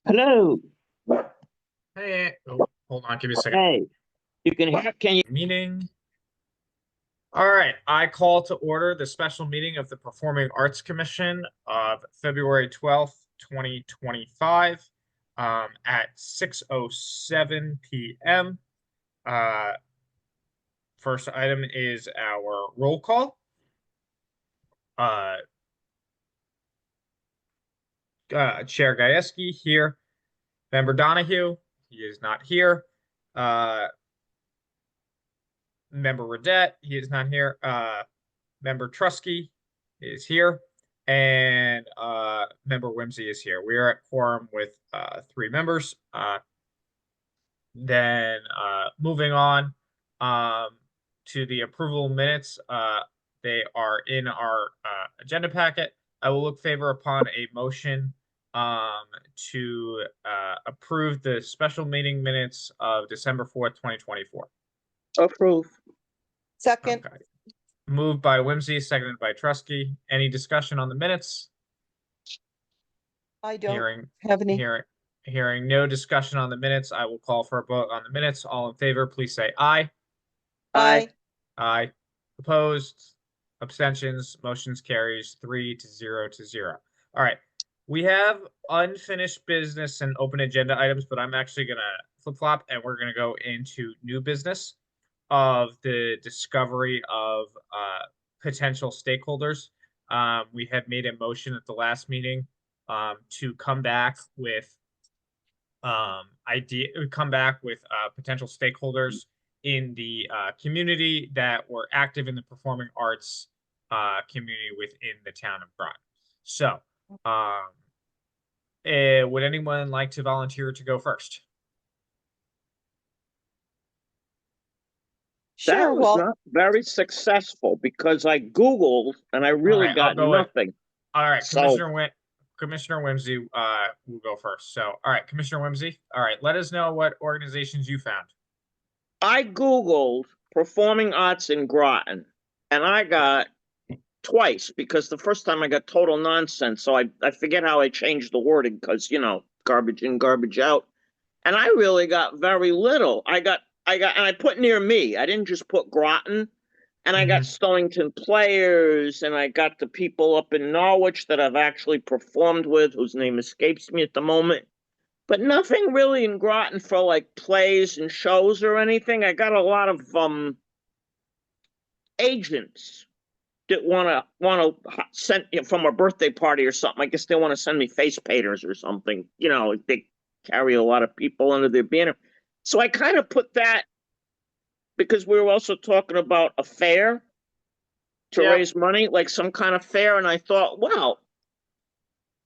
Hello. Hey, oh, hold on, give me a second. Hey, you can hear? Can you? Meeting. All right, I call to order the special meeting of the Performing Arts Commission of February 12th, 2025, at 6:07 p.m. Uh, First item is our roll call. Uh, Chair Gajewski here. Member Donahue, he is not here. Member Radette, he is not here. Member Trusky is here, and Member Whimsy is here. We are at quorum with 3 members. Then moving on to the approval minutes, they are in our agenda packet. I will look favor upon a motion to approve the special meeting minutes of December 4th, 2024. Approve. Second. Okay. Moved by Whimsy, seconded by Trusky. Any discussion on the minutes? I don't Hearing have any. hearing no discussion on the minutes, I will call for a vote on the minutes. All in favor, please say aye. Aye. Aye. Opposed? Abstentions? Motions carries 3-0. All right. We have unfinished business and open agenda items, but I'm actually gonna flip-flop and we're gonna go into new business of the discovery of potential stakeholders. We had made a motion at the last meeting to come back with potential stakeholders in the community that were active in the performing arts community within the town of Groton. So, would anyone like to volunteer to go first? Sure. That was Well, not very successful because I Googled and I really right, I'll got go with- nothing. All right, So- Commissioner Whimsy will go first. So, all right, Commissioner Whimsy. All right, let us know what organizations you found. I Googled performing arts in Groton and I got twice because the first time I got total nonsense. So I forget how I changed the wording because, garbage in, garbage out. And I really got very little. And I put near me. I didn't just put Groton. And I got Stonington Players, and I got the people up in Norwich that I've actually performed with, whose name escapes me at the moment. But nothing really in Groton for like plays and shows or anything. I got a lot of agents that wanna send from a birthday party or something. I guess they want to send me face painters or something. They carry a lot of people under their banner. So I kind of put that because we were also talking about a fair to raise money, like some kind of fair. And I thought, well,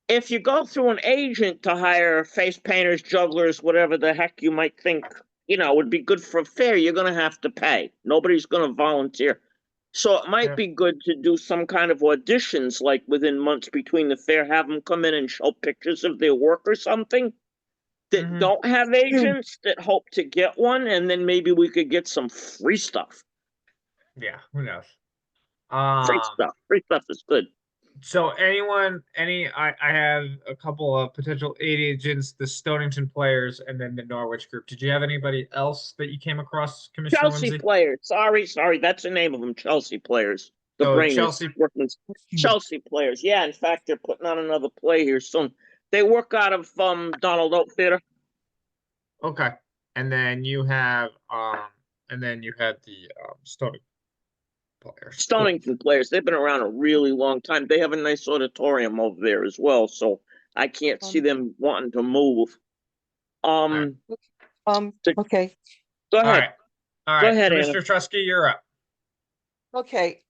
if you go through an agent to hire face painters, jugglers, whatever the heck you might think, would be good for a fair, you're going to have to pay. Nobody's going to volunteer. So it might be good to do some kind of auditions, like within months between the fair, have them come in and show pictures of their work or something that don't have agents that hope to get one. And then maybe we could get some free stuff. Yeah, who knows? Free stuff is good. So I have a couple of potential aid agents, the Stonington Players, and then the Norwich group. Did you have anybody else that you came across, Commissioner Chelsea Whimsy? Players. Sorry, that's the name of them. Chelsea Players. The So brain Chelsea- is working. Chelsea Players. Yeah, in fact, they're putting on another play here soon. They work out of Donald Oak Theater. Okay. And then you have the Stonington Players. Stonington Players. They've been around a really long time. They have a nice auditorium over there as well, so I can't see them wanting to move. Okay. Go ahead. All right. Go ahead, Commissioner Anna. Trusky, you're up. Okay.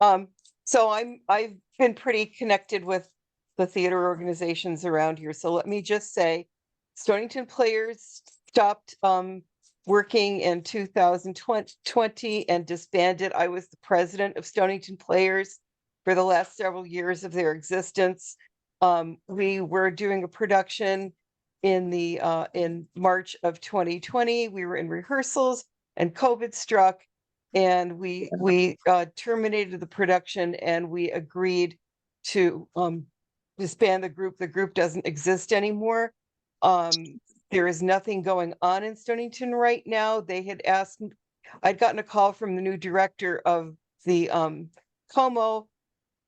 So I've been pretty connected with the theater organizations around here. So let me just say, Stonington Players stopped working in 2020 and disbanded. I was the president of Stonington Players for the last several years of their existence. We were doing a production in March of 2020. We were in rehearsals and COVID struck, and we terminated the production and we agreed to disband the group. The group doesn't exist anymore. There is nothing going on in Stonington right now. They had asked, I'd gotten a call from the new director of the Como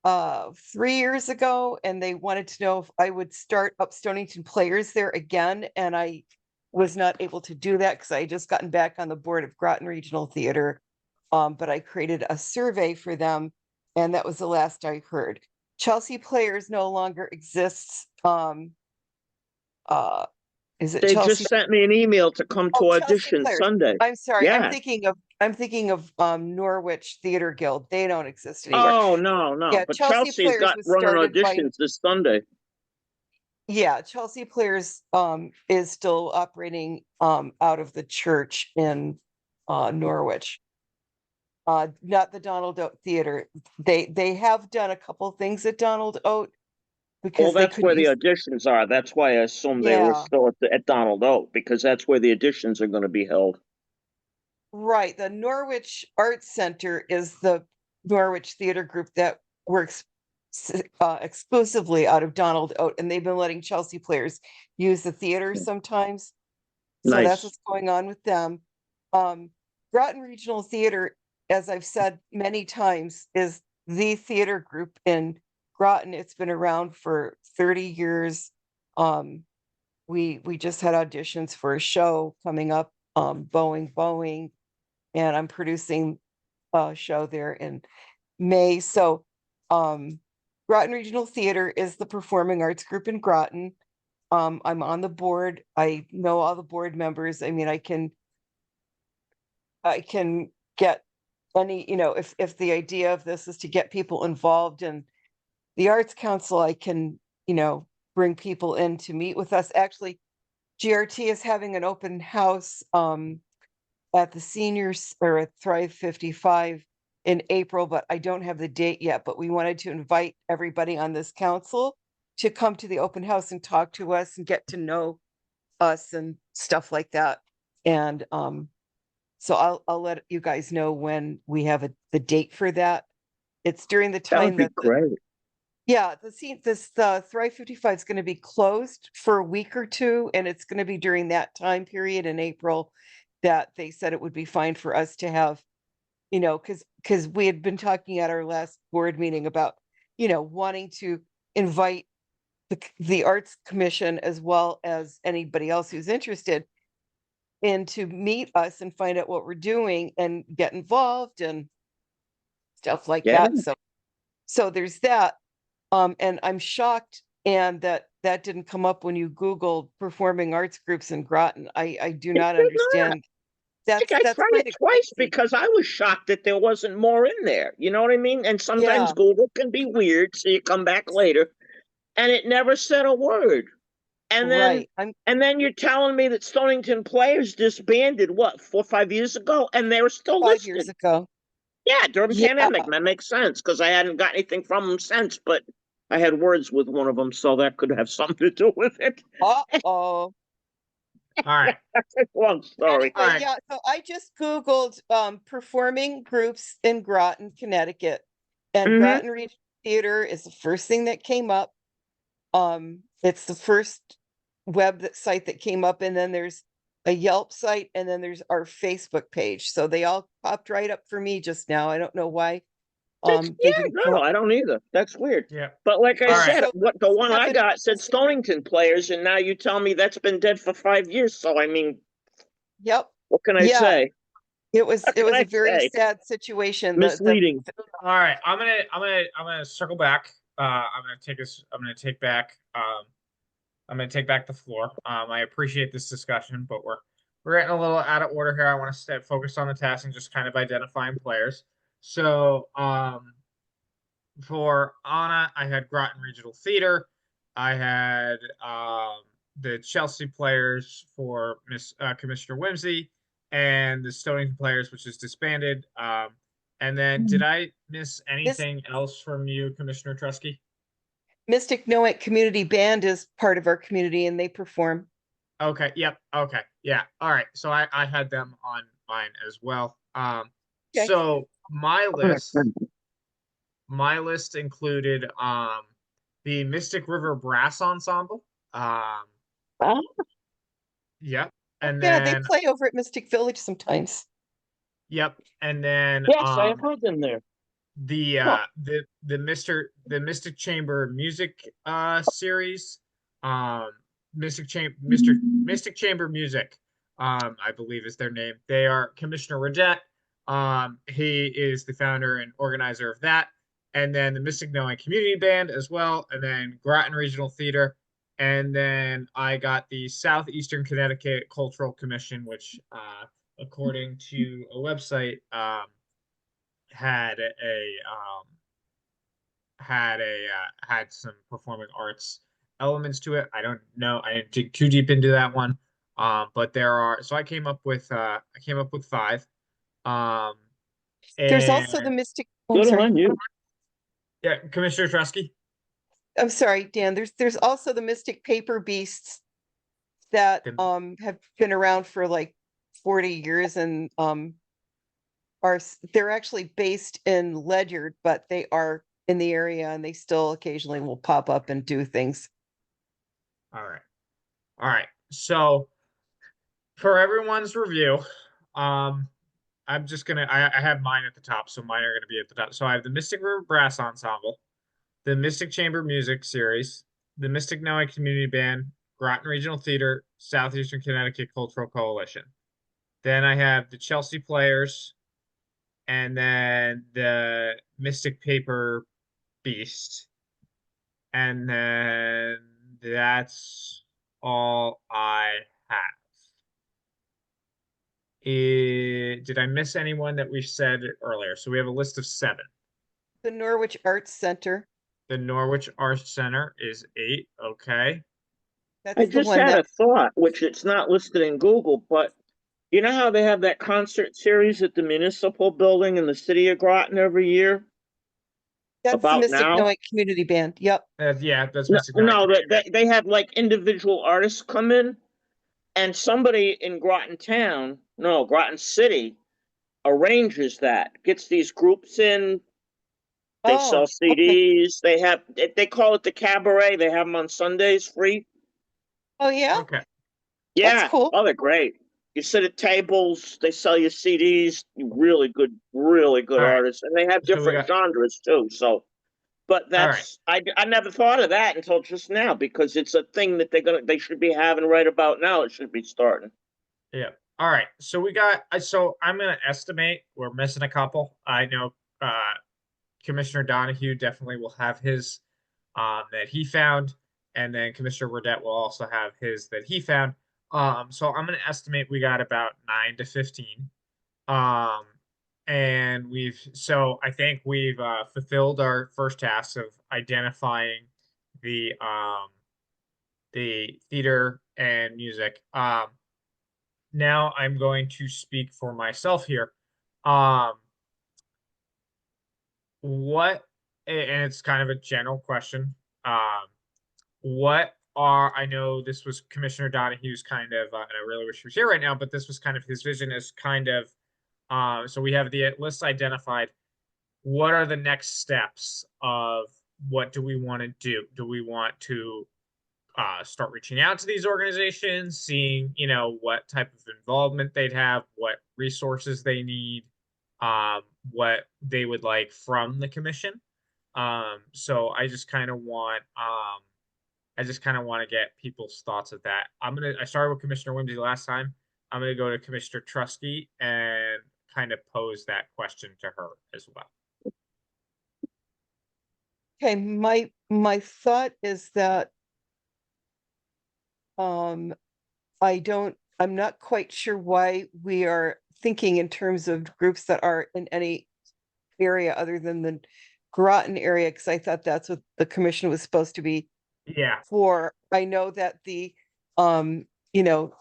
3 years ago, and they wanted to know if I would start up Stonington Players there again, and I was not able to do that because I had just gotten back on the board of Groton Regional Theater. But I created a survey for them, and that was the last I heard. Chelsea Players no longer exists. Uh, is it They Chelsea? just sent me an email to come to Oh, Chelsea audition Players. Sunday. I'm sorry. Yeah. I'm thinking of Norwich Theater Guild. They don't exist anymore. Oh, no, no. Yeah, But Chelsea Chelsea's Players got was running started by, auditions this Sunday. yeah, Chelsea Players is still operating out of the church in Norwich. Not the Donald Oat Theater. They have done a couple things at Donald Oat Well, because they that's where couldn't the use, auditions are. That's why I assumed they were yeah, still at Donald Oak, because that's where the auditions are going to be held. right. The Norwich Arts Center is the Norwich theater group that works exclusively out of Donald Oat, and they've been letting Chelsea Players use the theater sometimes. So that's Nice. what's going on with them. Groton Regional Theater, as I've said many times, is the theater group in Groton. It's been around for 30 years. We just had auditions for a show coming up, Boeing, and I'm producing a show there in May. So Groton Regional Theater is the performing arts group in Groton. I'm on the board. I know all the board members. I mean, I can get any, if the idea of this is to get people involved in the Arts Council, I can, bring people in to meet with us. Actually, GRT is having an open house at the seniors or at Thrive 55 in April, but I don't have the date yet. But we wanted to invite everybody on this council to come to the open house and talk to us and get to know us and stuff like that. And so I'll let you guys know when we have the date for that. It's during the That would time be that great. yeah, the Thrive 55 is going to be closed for a week or two, and it's going to be during that time period in April that they said it would be fine for us to have, because we had been talking at our last board meeting about, wanting to invite the Arts Commission as well as anybody else who's interested and to meet us and find out what we're doing and get involved and stuff like Yeah. that. So there's that. And I'm shocked and that didn't come up when you Googled performing arts groups in Groton. I do It not did not. understand. That's I tried kind it of twice crazy. because I was shocked that there wasn't more in there. You know what I mean? And sometimes Yeah, Google can be weird, so you come back later, and it never said a word. And then right. I'm and then you're telling me that Stonington Players disbanded what 4 or 5 years ago, and they were still 5 years listed. ago. Yeah, during Yeah. pandemic, that makes sense because I hadn't got anything from them since, but I had words with one of them, so that could have something to do with it. Uh-oh. All right. Long story. All Anyway, right. yeah, so I just Googled performing groups in Groton, Connecticut. And Hmm. Groton Regional Theater is the first thing that came up. It's the first site that came up, and then there's a Yelp site, and then there's our Facebook page. So they all popped right up for me just now. I don't know why. They Yeah, didn't come no, up. I don't either. That's weird. Yeah. But like I All right. said, So what the one I happened got said this- Stonington Players, and now you tell me that's been dead for 5 years. So I mean, Yep. what can I Yeah, say? it was What it can was I a very say? sad situation. Misleading. All right. I'm gonna circle back. I'm gonna take us. I'm gonna take back. I'm gonna take back the floor. I appreciate this discussion, but we're getting a little out of order here. I want to stay focused on the task and just kind of identifying players. So, for Anna, I had Groton Regional Theater. I had the Chelsea Players for Commissioner Whimsy, and the Stonington Players, which is disbanded. And then, did I miss This anything else from you, Commissioner Trusky? Mystic Noet Community Band is part of our community, and they perform. Okay. Yep. Okay. Yeah. All right. So I had them on mine as well. Okay. So my list included the Mystic River Brass Ensemble, Ah, Yep. And Yeah, they then, play over at Mystic Village sometimes. yep. And then, yes, I have heard them there. Huh. the Mystic Chamber music series, um Mystic Chamber Music, I believe is their name. They are Commissioner Rajette. He is the founder and organizer of that. And then the Mystic Knowing Community Band as well, and then Groton Regional Theater. And then I got the Southeastern Connecticut Cultural Commission, which according to a website, had a had some performing arts elements to it. I don't know. I didn't dig too deep into that one. But there are, so I came up with five. Um There's and also the Mystic, oh, I'm Good sorry. on you. yeah, Commissioner Tresky. I'm sorry, Dan. There's also the Mystic Paper Beasts that The, have been around for like 40 years and they're actually based in Ledyard, but they are in the area and they still occasionally will pop up and do things. all right. All right. So for everyone's review, um, I'm just gonna I have mine at the top, so mine are gonna be at the top. So I have the Mystic River Brass Ensemble, the Mystic Chamber Music Series, the Mystic Noah Community Band, Groton Regional Theater, Southeastern Connecticut Cultural Coalition. Then I have the Chelsea Players, and then the Mystic Paper Beast. And then that's all I have. Did I miss anyone that we said earlier? So we have a list of 7. The Norwich Arts Center, The Norwich Arts Center is 8. Okay. I that's the just one had that, a thought, which it's not listed in Google, but you know how they have that concert series at the Municipal building in the city of Groton every year? that's the About Mystic now? Noah Community Band. Yep. Yeah, that's No, Mystic Noah no, Community Band. they have like individual artists come in, and somebody in Groton Town, no, Groton City, arranges that, gets these groups in. They sell Oh, okay. CDs. They call it the cabaret. They have them on Sundays free. Oh, yeah, Okay. that's Yeah. cool. Oh, they're great. You sit at tables, they sell you CDs, really good All right. artists. And they have So we different got, genres too. So, but all right. I never thought of that until just now because it's a thing that they should be having right about now. It should be starting. Yeah. All right. So we got, so I'm going to estimate we're missing a couple. I know Commissioner Donahue definitely will have his that he found, and then Commissioner Burdette will also have his that he found. So I'm going to estimate we got about 9 to 15. Um, and so I think we've fulfilled our first task of identifying the theater and music. Now I'm going to speak for myself here. Um, what, and it's kind of a general question. What are, I know this was Commissioner Donahue's kind of, and I really wish he was here right now, but this was kind of his vision as kind of, so we have the list identified. What are the next steps of what do we want to do? Do we want to start reaching out to these organizations, seeing, what type of involvement they'd have, what resources they need, what they would like from the commission? So I just kind of want to get people's thoughts of that. I started with Commissioner Whimsy last time. I'm gonna go to Commissioner Trusky and kind of pose that question to her as well. Okay, my thought is that um I'm not quite sure why we are thinking in terms of groups that are in any area other than the Groton area, because I thought that's what the commission was supposed to be Yeah, for. I know that the um, you know,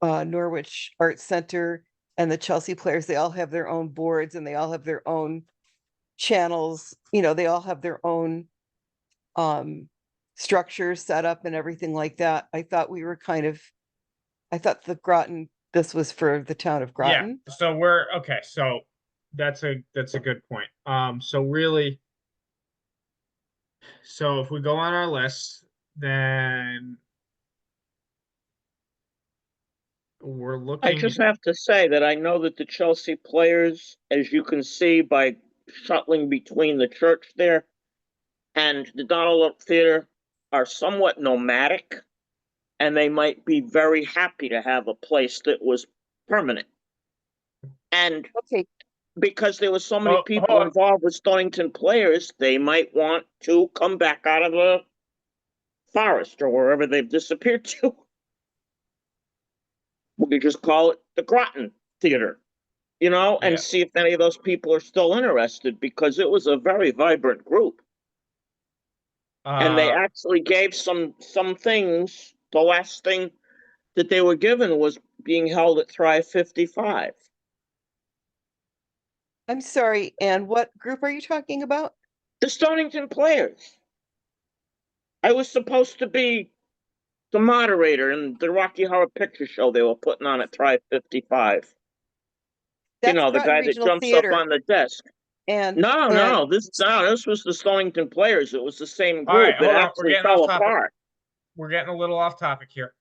Norwich Arts Center and the Chelsea Players, they all have their own boards and they all have their own channels, they all have their own um structures set up and everything like that. I thought this was for the town of yeah. Groton. So we're okay. So that's a good point. So really, so if we go on our list, then we're I looking, just have to say that I know that the Chelsea players, as you can see by shuttling between the church there and the Donald Look Theater, are somewhat nomadic, and they might be very happy to have a place that was permanent. And Okay, because there were so many hold people on. involved with Stonington players, they might want to come back out of the forest or wherever they've disappeared to. We could just call it the Groton Theater, and Yeah. see if any of those people are still interested because it was a very vibrant group. And they Uh, actually gave some things. The last thing that they were given was being held at Thrive 55. I'm sorry, and what group are you talking about? The Stonington players. I was supposed to be the moderator in the Rocky Horror Picture Show they were putting on at Thrive 55. That's The Groton guy that Regional jumps up Theater on the desk. and, No, and, no, this was the Stonington players. It was the same all right, group. It hold on. We're actually getting fell off topic. apart. We're getting a little off topic here.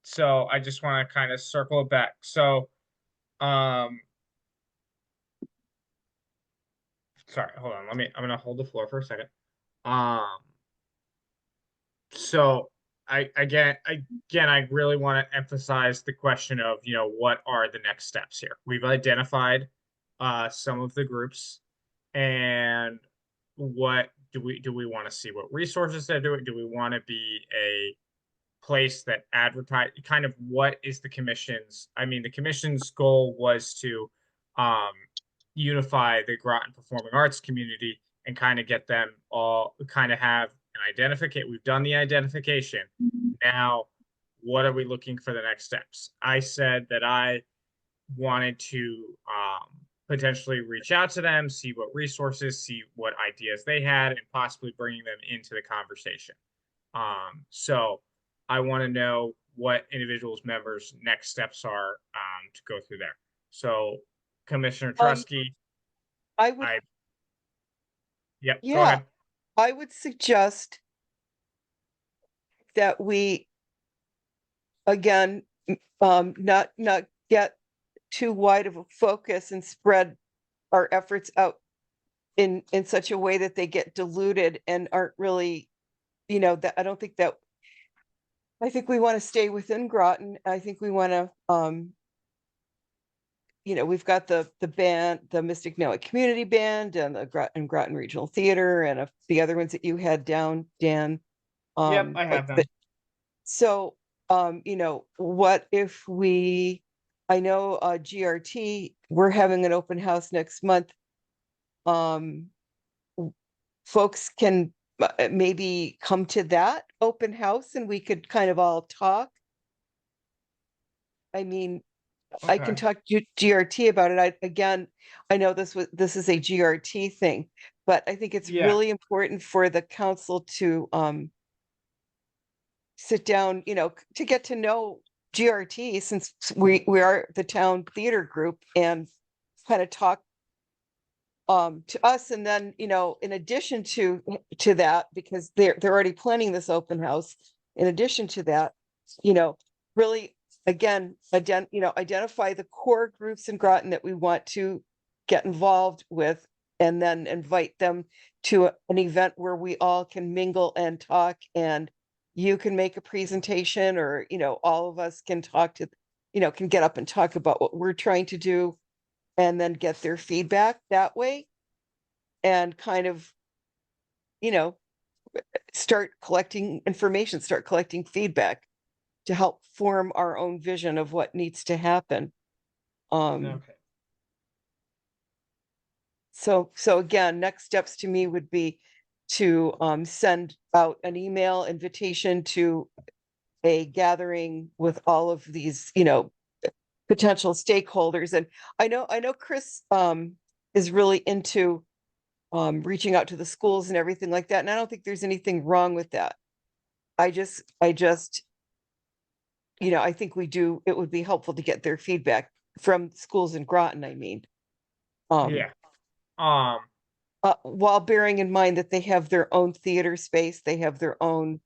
So I just want to kind of circle it back. So, um, sorry, hold on. I'm gonna hold the floor for a second. Um, so I really want to emphasize the question of, what are the next steps here? We've identified some of the groups, and what do we want to see? What resources they're doing? Do we want to be a place that advertise kind of what is the commission's? I mean, the commission's goal was to um unify the Groton performing arts community and kind of get them all kind of have an identification. We've done the identification. Now, what are we looking for the next steps? I said that I wanted to potentially reach out to them, see what resources, see what ideas they had, and possibly bringing them into the conversation. So I want to know what individuals members' next steps are to go through there. So Commissioner um, Trusky, I would, I yep, go yeah, ahead. I would suggest that we, again, not get too wide of a focus and spread our efforts out in such a way that they get diluted and aren't really, that I don't think that, I think we want to stay within Groton. I think we want to, we've got the band, the Mystic Noah Community Band and the Groton Regional Theater and the other ones that you had down, Dan. Yep, I Like have them. so, what if I know GRT, we're having an open house next month. Um, Folks can maybe come to that open house and we could kind of all talk. I mean, I can Okay. talk to GRT about it. I know this is a GRT thing, but I think it's Yeah. really important for the council to sit down, to get to know GRT since we are the town theater group and kind of talk to us. And then, in addition to that, because they're already planning this open house, in addition to that, really, again, identify the core groups in Groton that we want to get involved with, and then invite them to an event where we all can mingle and talk, and you can make a presentation, or, all of us can can get up and talk about what we're trying to do, and then get their feedback that way, and kind of, you know, start collecting information, start collecting feedback to help form our own vision of what needs to happen. Okay. So again, next steps to me would be to send out an email invitation to a gathering with all of these, potential stakeholders. And I know Chris is really into reaching out to the schools and everything like that. And I don't think there's anything wrong with that. I just, I think it would be helpful to get their feedback from schools in Groton, I mean. Yeah. Um, Um, while bearing in mind that they have their own theater space, they have their own,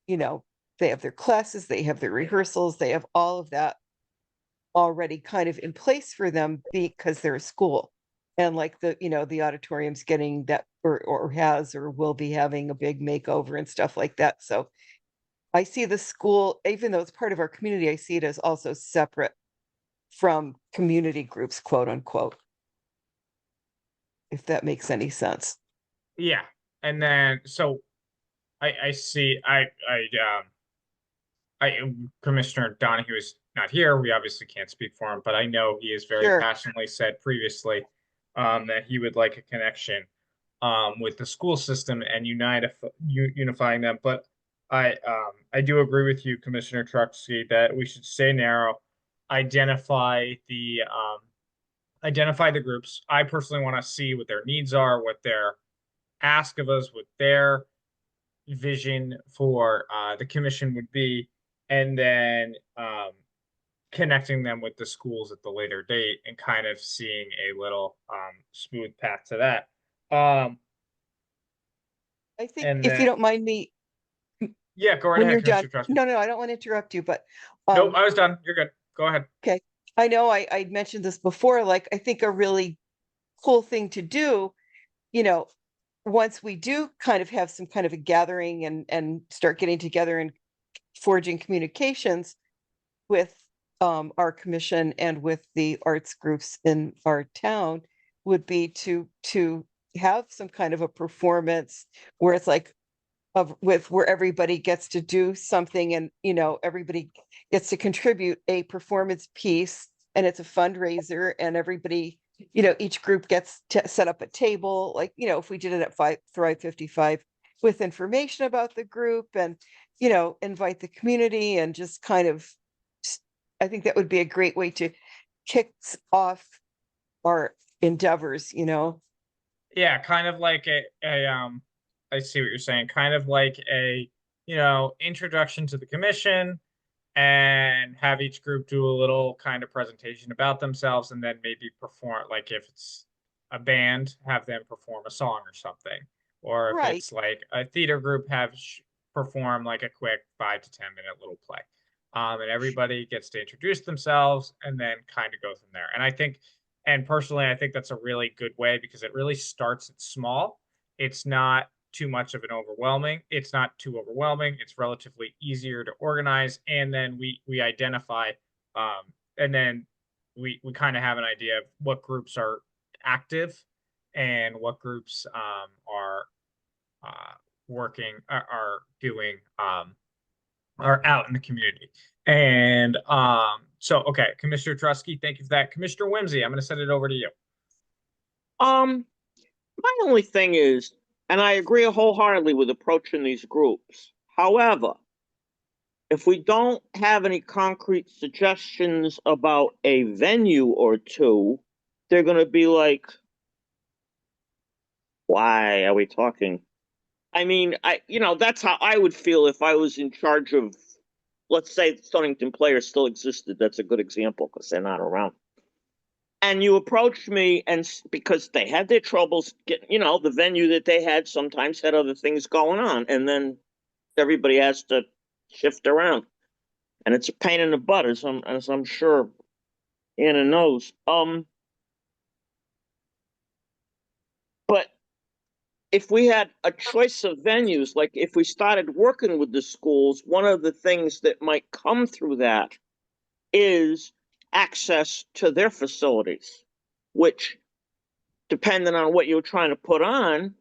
you know, they have their classes, they have their rehearsals, they have all of that already kind of in place for them because they're a school. And like the auditorium's getting that or has or will be having a big makeover and stuff like that. So I see the school, even though it's part of our community, I see it as also separate from community groups, quote unquote. If that makes any sense. Yeah. And then, so I see, Commissioner Donahue is not here. We obviously can't speak for him, but I know he has very Sure. passionately said previously that he would like a connection with the school system and unifying them. But I do agree with you, Commissioner Truxey, that we should stay narrow, identify the groups. I personally want to see what their needs are, what their ask of us, what their vision for the commission would be, and then connecting them with the schools at the later date and kind of seeing a little smooth path to that. I think And if you then, don't mind me, yeah, go right when ahead, you're done, Commissioner Trustman. no, I don't want to interrupt you, but Nope, I was done. You're good. Go ahead. okay. I know I mentioned this before, like I think a really cool thing to do, once we do kind of have some kind of a gathering and start getting together and forging communications with our commission and with the arts groups in our town would be to have some kind of a performance where it's like where everybody gets to do something and everybody gets to contribute a performance piece and it's a fundraiser and everybody each group gets to set up a table like if we did it at Thrive 55 with information about the group and invite the community and just kind of I think that would be a great way to kick off our endeavors. Yeah, kind of like I see what you're saying, kind of like a introduction to the commission, and have each group do a little kind of presentation about themselves, and then maybe perform, like if it's a band, have them perform a song or something, or if Right. it's like a theater group, have perform like a quick 5 to 10 minute little play, and everybody gets to introduce themselves and then kind of go from there. And personally, I think that's a really good way because it really starts at small. It's not too much of an overwhelming. It's not too overwhelming. It's relatively easier to organize. And then we identify, and then we kind of have an idea of what groups are active and what groups are working, are doing, are out in the community. And so, okay, Commissioner Trusky, thank you for that. Commissioner Whimsy, I'm going to send it over to you. My only thing is, and I agree wholeheartedly with approaching these groups. However, if we don't have any concrete suggestions about a venue or two, they're going to be like, why are we talking? I mean, that's how I would feel if I was in charge of, let's say, Stonington Players still existed. That's a good example because they're not around. And you approached me, and because they had their troubles getting, the venue that they had sometimes had other things going on, and then everybody has to shift around, and it's a pain in the butt, as I'm sure Anna knows. But if we had a choice of venues, like if we started working with the schools, one of the things that might come through that is access to their facilities, which, depending on what you're trying to put on,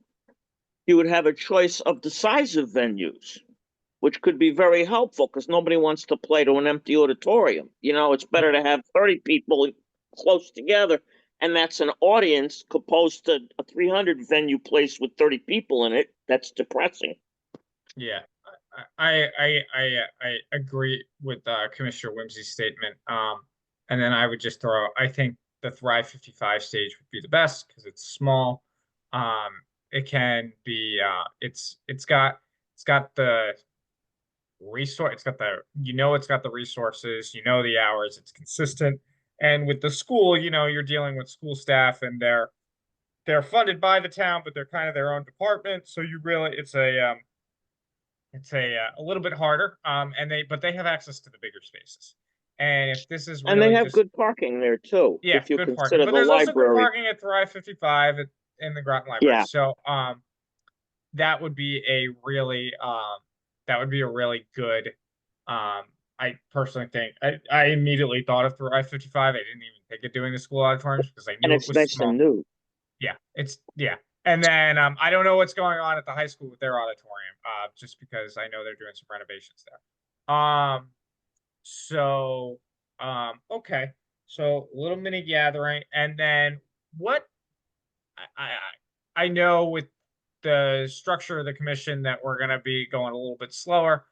you would have a choice of the size of venues, which could be very helpful because nobody wants to play to an empty auditorium. It's better to have 30 people close together, and that's an audience opposed to a 300 venue place with 30 people in it. That's depressing. Yeah, I agree with Commissioner Whimsy's statement. And then I would just throw, I think the Thrive 55 stage would be the best because it's small. It can be, it's got the resource, it's got the resources, the hours, it's consistent. And with the school, you're dealing with school staff and they're funded by the town, but they're kind of their own department. So it's it's a little bit harder. But they have access to the bigger spaces. And if this is And they really have just, good parking there too, yeah, if you good parking, consider but the there's also good library. parking at Thrive 55 in the Groton Library. Yeah. So, that would be a really, good, I personally think, I immediately thought of Thrive 55. I didn't even think of doing the school auditoriums because I And knew it it's was nice small. and new. Yeah, yeah. And then I don't know what's going on at the high school with their auditorium, just because I know they're doing some renovations there. So okay. So little mini gathering, and then what I I know with the structure of the commission that we're gonna be going a little bit slower.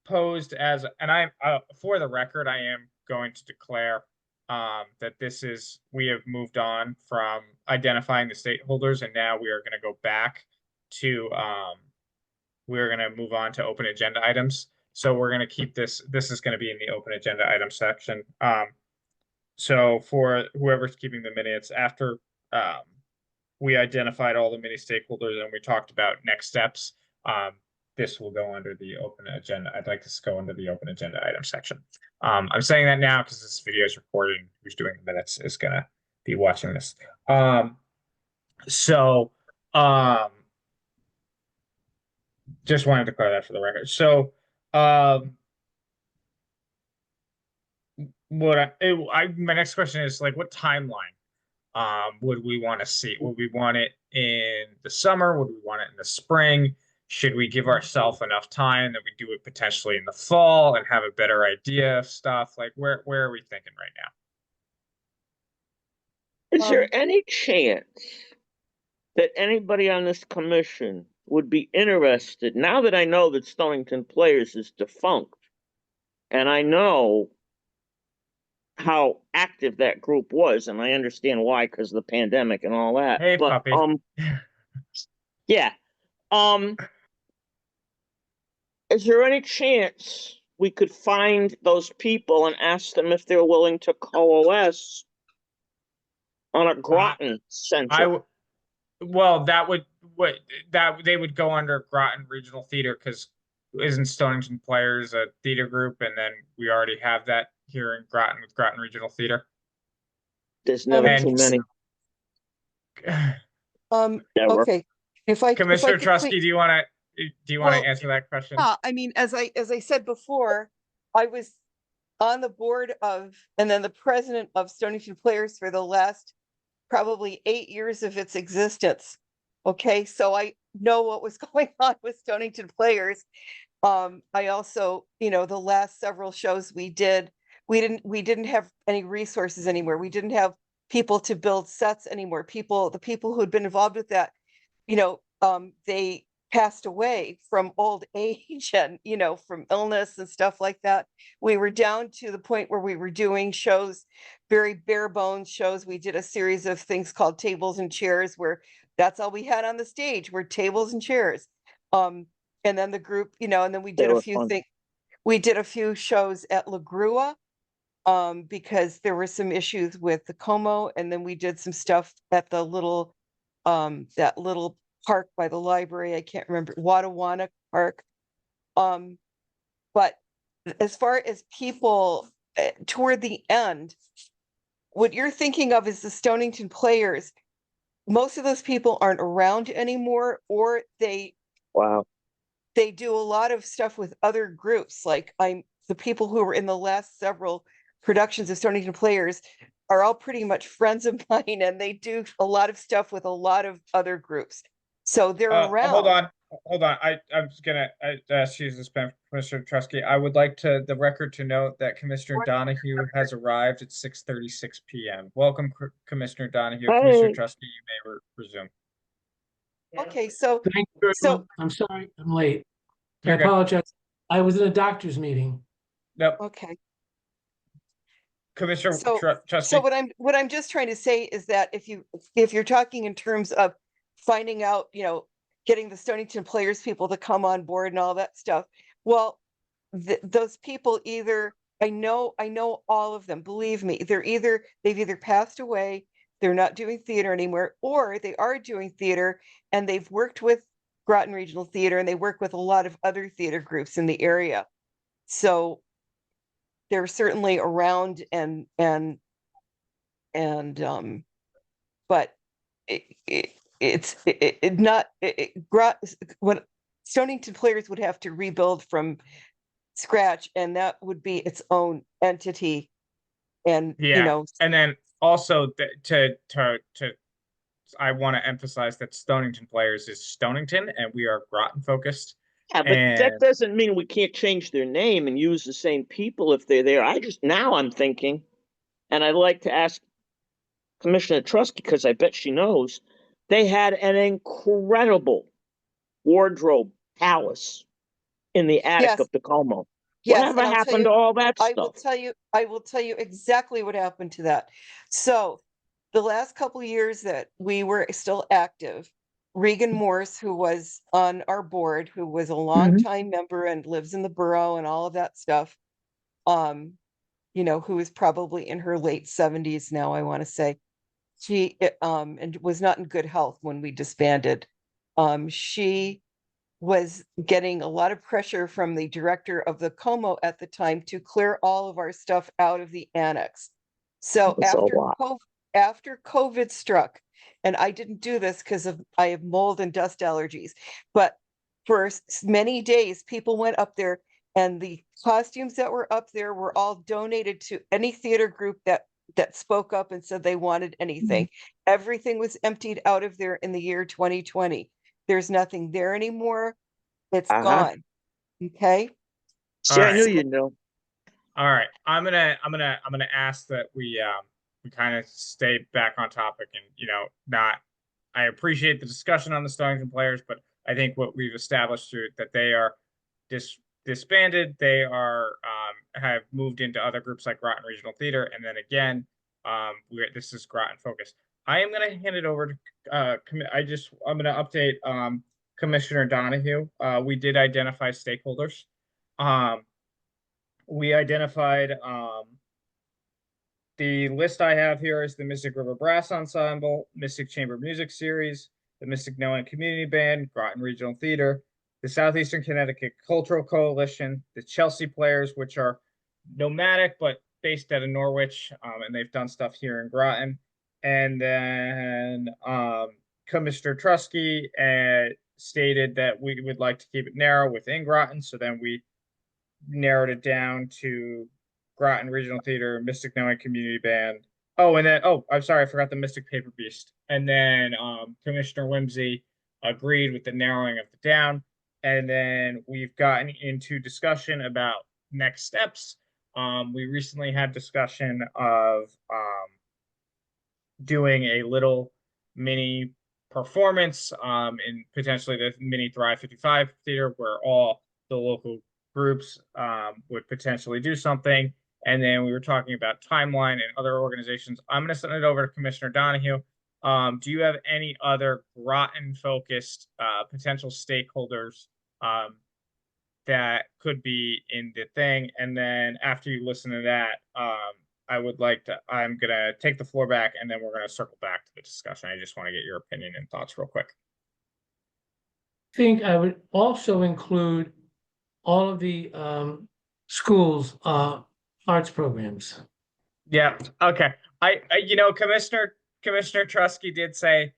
Posed as, and I'm for the record, I am going to declare that we have moved on from identifying the stakeholders, and now we are going to go back to we're going to move on to open agenda items. So we're going to keep this. This is going to be in the open agenda item section. So for whoever's keeping the minutes, after um, we identified all the mini stakeholders and we talked about next steps, this will go under the open agenda. I'd like this to go under the open agenda item section. I'm saying that now because this video is recorded. Who's doing the minutes is gonna be watching this. So just wanted to declare that for the record. So my next question is like, what timeline would we want to see? Would we want it in the summer? Would we want it in the spring? Should we give ourselves enough time that we do it potentially in the fall and have a better idea of stuff? Like where are we thinking right now? Is there any chance that anybody on this commission would be interested, now that I know that Stonington Players is defunct, and I know how active that group was, and I understand why, because of the pandemic and all that. Hey, But puppy. yeah. Is there any chance we could find those people and ask them if they're willing to coalesce on a Groton center? Well, that they would go under Groton Regional Theater because isn't Stonington Players a theater group, and then we already have that here in Groton with Groton Regional Theater. There's never too many. Never. Okay, if I Commissioner could Trusky, do you want to answer that question? Yeah, I mean, as I said before, I was on the board of, and then the president of Stonington Players for the last probably 8 years of its existence. Okay, so I know what was going on with Stonington Players. I also, the last several shows we did, we didn't have any resources anymore. We didn't have people to build sets anymore. The people who had been involved with that, they passed away from old age and, from illness and stuff like that. We were down to the point where we were doing shows, very bare bones shows. We did a series of things called tables and chairs, where that's all we had on the stage were tables and chairs. And then the group, and then we They did a were few fun. things. We did a few shows at La Grua, because there were some issues with the Como, and then we did some stuff at the little, that little park by the library. I can't remember, Wadawana Park. But as far as people toward the end, what you're thinking of is the Stonington Players. Most of those people aren't around anymore, or Wow. they do a lot of stuff with other groups. Like the people who were in the last several productions of Stonington Players are all pretty much friends of mine, and they do a lot of stuff with a lot of other groups. So they're around. Hold on. I'm just gonna excuse this, Commissioner Trusky. I would like the record to note that Commissioner Donahue has arrived at 6:36 p.m. Welcome, Commissioner Donahue. Commissioner Hey. Trusky, you may resume. Okay, so Thank you, so everyone. I'm sorry, I'm late. I You're good. apologize. I was in a doctor's meeting. Nope. okay. Commissioner So Trusky. what I'm just trying to say is that if you're talking in terms of finding out, getting the Stonington Players people to come on board and all that stuff, well, those people I know all of them, believe me, they've either passed away, they're not doing theater anymore, or they are doing theater and they've worked with Groton Regional Theater, and they work with a lot of other theater groups in the area. So they're certainly around but it's not, what Stonington Players would have to rebuild from scratch, and that would be its own entity. And, you Yeah, know, and then also I want to emphasize that Stonington Players is Stonington, and we are Groton focused. Yeah, but that And doesn't mean we can't change their name and use the same people if they're there. Now I'm thinking, and I'd like to ask Commissioner Trusky, because I bet she knows, they had an incredible wardrobe palace in the attic yes, of the Como. yes, Whatever and I'll tell happened you, to all that I will stuff? tell you exactly what happened to that. So the last couple of years that we were still active, Regan Morse, who was on our board, who was a longtime member and lives in the borough and all of that stuff, who is probably in her late 70s now, I want to say. She and was not in good health when we disbanded. She was getting a lot of pressure from the director of the Como at the time to clear all of our stuff out of the annex. So That's a lot. after COVID struck, and I didn't do this because I have mold and dust allergies, but for many days, people went up there, and the costumes that were up there were all donated to any theater group that spoke up and said they wanted anything. Everything was emptied out of there in the year 2020. There's nothing there anymore. It's Uh-huh. gone. Okay. all See, I right, knew you'd know. all right. I'm gonna ask that we kind of stay back on topic and not. I appreciate the discussion on the Stonington Players, but I think what we've established through that they are disbanded. They are have moved into other groups like Groton Regional Theater, and then again, this is Groton focused. I am going to hand it over to I'm going to update Commissioner Donahue. We did identify stakeholders. Um, we identified the list I have here is the Mystic River Brass Ensemble, Mystic Chamber Music Series, the Mystic Noah Community Band, Groton Regional Theater, the Southeastern Connecticut Cultural Coalition, the Chelsea Players, which are nomadic but based out of Norwich, and they've done stuff here in Groton. And then Commissioner Trusky stated that we would like to keep it narrow within Groton, so then we narrowed it down to Groton Regional Theater, Mystic Noah Community Band. Oh, and then I'm sorry, I forgot the Mystic Paper Beast. And then Commissioner Whimsy agreed with the narrowing of the down. And then we've gotten into discussion about next steps. We recently had discussion of doing a little mini performance in potentially the mini Thrive 55 theater where all the local groups would potentially do something. And then we were talking about timeline and other organizations. I'm going to send it over to Commissioner Donahue. Do you have any other Groton focused potential stakeholders that could be in the thing? And then after you listen to that, I'm going to take the floor back and then we're going to circle back to the discussion. I just want to get your opinion and thoughts real quick. I think I would also include all of the schools' arts programs. Yeah. Okay. Commissioner Trusky did say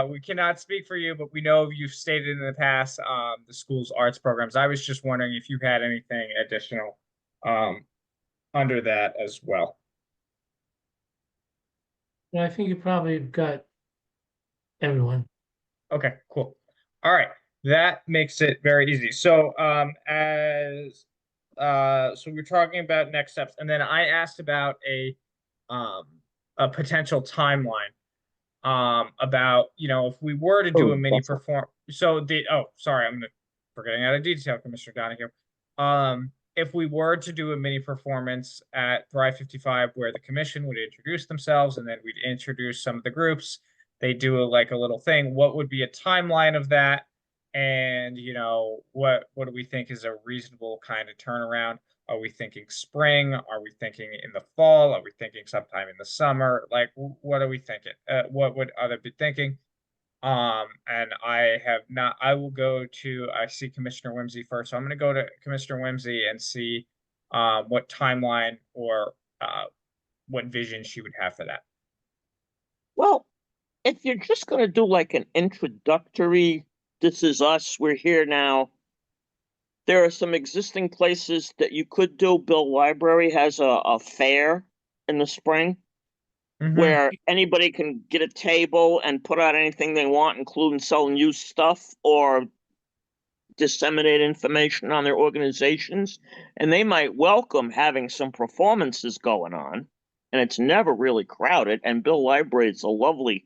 we cannot speak for you, but we know you've stated in the past the school's arts programs. I was just wondering if you had anything additional under that as well. I think you probably got everyone. Okay, cool. All right. That makes it very easy. So so we're talking about next steps, and then I asked about a potential timeline about if we were to do a mini perform. So sorry, I'm forgetting out of detail, Commissioner Donahue. If we were to do a mini performance at Thrive 55 where the commission would introduce themselves and then we'd introduce some of the groups, they do like a little thing, what would be a timeline of that? And what do we think is a reasonable kind of turnaround? Are we thinking spring? Are we thinking in the fall? Are we thinking sometime in the summer? Like, what are we thinking? What would others be thinking? And I have not, I will go to, I see Commissioner Whimsy first. So I'm gonna go to Commissioner Whimsy and see what timeline or what vision she would have for that. Well, if you're just gonna do like an introductory, this is us, we're here now. There are some existing places that you could do. Bill Library has a fair in the spring where anybody can get a table and put out anything they want, including selling used stuff or disseminate information on their organizations. And they might welcome having some performances going on. And it's never really crowded. And Bill Library is a lovely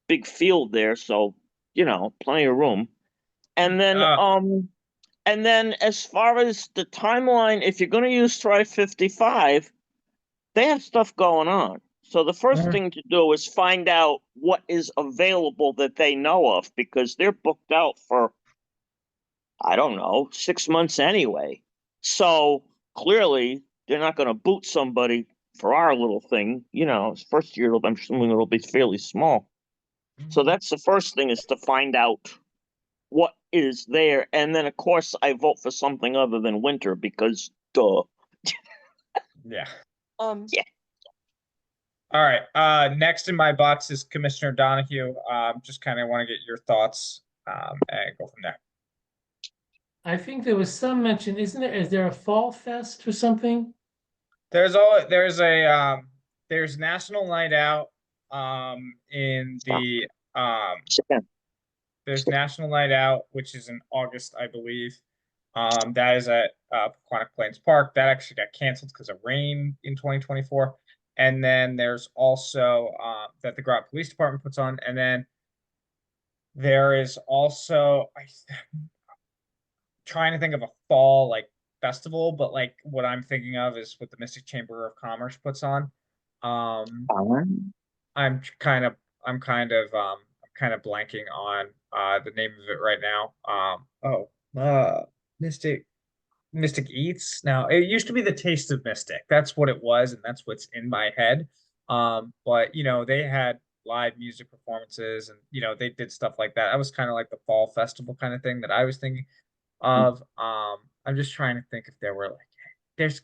big field there, so plenty of room. And then as far as the timeline, if you're going to use Try 55, they have stuff going on. So the first thing to do is find out what is available that they know of, because they're booked out for, I don't know, 6 months anyway. So clearly they're not going to boot somebody for our little thing. First year, I'm assuming it'll be fairly small. So that's the first thing, is to find out what is there. And then, of course, I vote for something other than winter because duh. Yeah. Yeah. All right. Next in my box is Commissioner Donahue. Just kind of want to get your thoughts and go from there. I think there was some mention, isn't there? Is there a fall fest or something? There's National Night Out in the there's National Night Out, which is in August, I believe. That is at Quantic Plains Park. That actually got canceled because of rain in 2024. And then there's also that the Groton Police Department puts on. And then there is also, trying to think of a fall like festival, but like what I'm thinking of is what the Mystic Chamber of Commerce puts on. I'm kind of blanking on the name of it right now. Mystic Eats. Now, it used to be the Taste of Mystic. That's what it was, and that's what's in my head. But they had live music performances, and they did stuff like that. That was kind of like the fall festival kind of thing that I was thinking of. I'm just trying to think if there were there's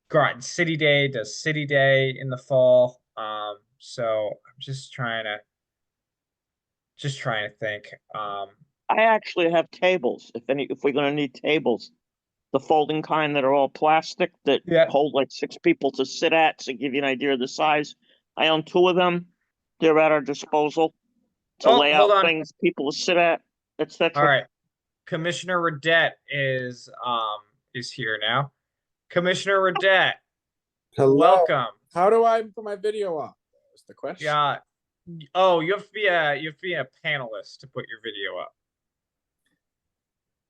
Groton City Day does City Day in the fall. So I'm just trying to think. I actually have tables. If we're gonna need tables, the folding kind that are all plastic that hold like 6 people to sit at, to give you an idea of the size. I own 2 of them. They're at our disposal to lay out things, people to sit at, etc. All right. Commissioner Redette is here now. Commissioner Redette. Hello. Welcome. How do I put my video on? That's the question. Yeah. Oh, you have to be a panelist to put your video up.